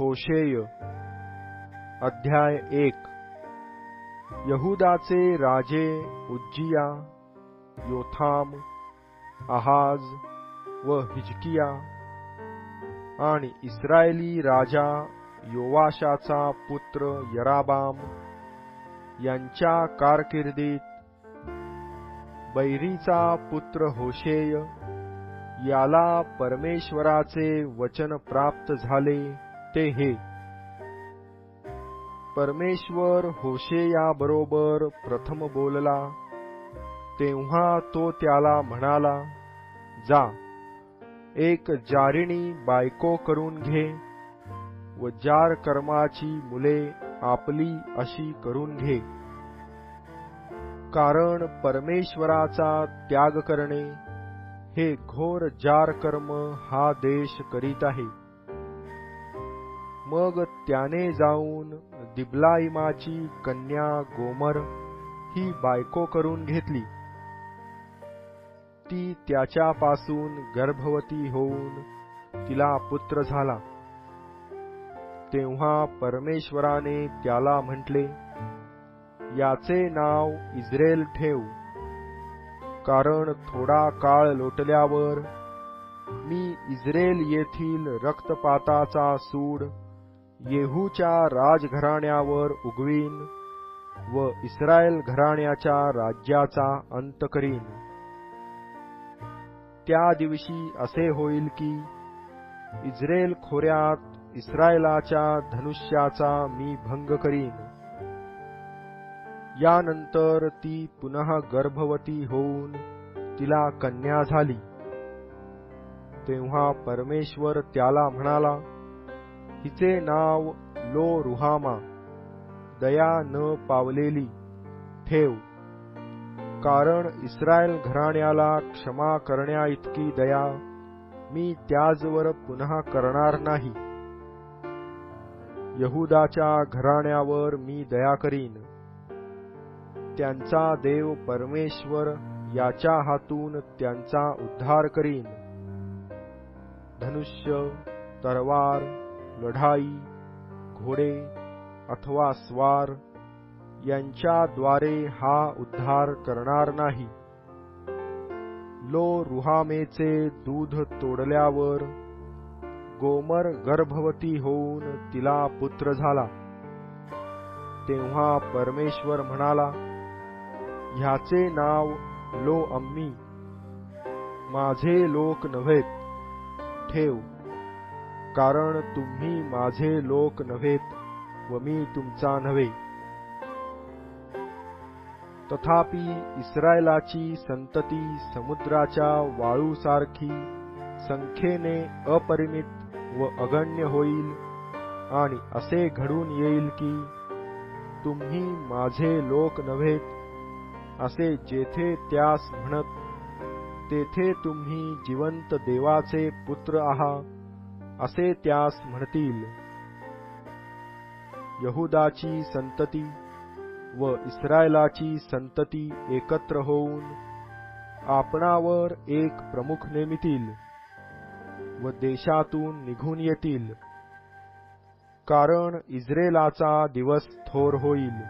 होशेय अध्याय 1। यहुदाचे राजे उज्जिया, योथाम, आहाज व हिजकिया आणि इस्रायली राजा योवाशाचा पुत्र यराबाम यांच्या कारकिर्दीत बैरीचा पुत्र होशेय याला परमेश्वराचे वचन प्राप्त झाले ते हे। परमेश्वर होशेयाबरोबर प्रथम बोलला, तेव्हा तो त्याला म्हणाला, जा, एक जारिणी बायको करून घे व जार कर्माची मुले आपली अशी करून घे, कारण परमेश्वराचा त्याग करणे हे घोर जार कर्म हा देश करीत आहे। मग त्याने जाऊन दिबलाईमाची कन्या गोमर ही बायको करून घेतली। ती त्याच्यापासून गर्भवती होऊन तिला पुत्र झाला। तेव्हा परमेश्वराने त्याला म्हटले, याचे नाव इस्राएल ठेव, कारण थोडा काळ लोटल्यावर मी इस्राएल येथील रक्तपाताचा सूड येहूच्या राजघराण्यावर उगवीन व इस्राएल घराण्याच्या राज्याचा अंत करीन। त्या दिवशी असे होईल की इस्राएल खोऱ्यात इस्राएलाच्या धनुष्याचा मी भंग करीन। यानंतर ती पुन्हा गर्भवती होऊन तिला कन्या झाली। तेव्हा परमेश्वर त्याला म्हणाला, हिचे नाव लो रुहामा, दया न पावलेली, ठेव, कारण इस्राएल घराण्याला क्षमा करण्याइतकी दया मी त्याजवर पुन्हा करणार नाही। यहुदाच्या घराण्यावर मी दया करीन। त्यांचा देव परमेश्वर याच्या हातून त्यांचा उद्धार करीन। धनुष्य, तरवार, लढाई, घोडे अथवा स्वार यांच्याद्वारे हा उद्धार करणार नाही। लो रुहामेचे दूध तोडल्यावर गोमर गर्भवती होऊन तिला पुत्र झाला। तेव्हा परमेश्वर म्हणाला, ह्याचे नाव लो अम्मी, माझे लोक नव्हेत, ठेव, कारण तुम्ही माझे लोक नव्हेत व मी तुमचा नव्हे। तथापि इस्राएलाची संतती समुद्राच्या वाळूसारखी संख्येने अपरिमित व अगण्य होईल, आणि असे घडून येईल की तुम्ही माझे लोक नव्हेत असे जेथे त्यास म्हणत, तेथे तुम्ही जिवंत देवाचे पुत्र आहात असे त्यास म्हणतील। यहुदाची संतती व इस्राएलाची संतती एकत्र होऊन आपणावर एक प्रमुख नेमितील व देशातून निघून येतील, कारण इस्राएलाचा दिवस थोर होईल।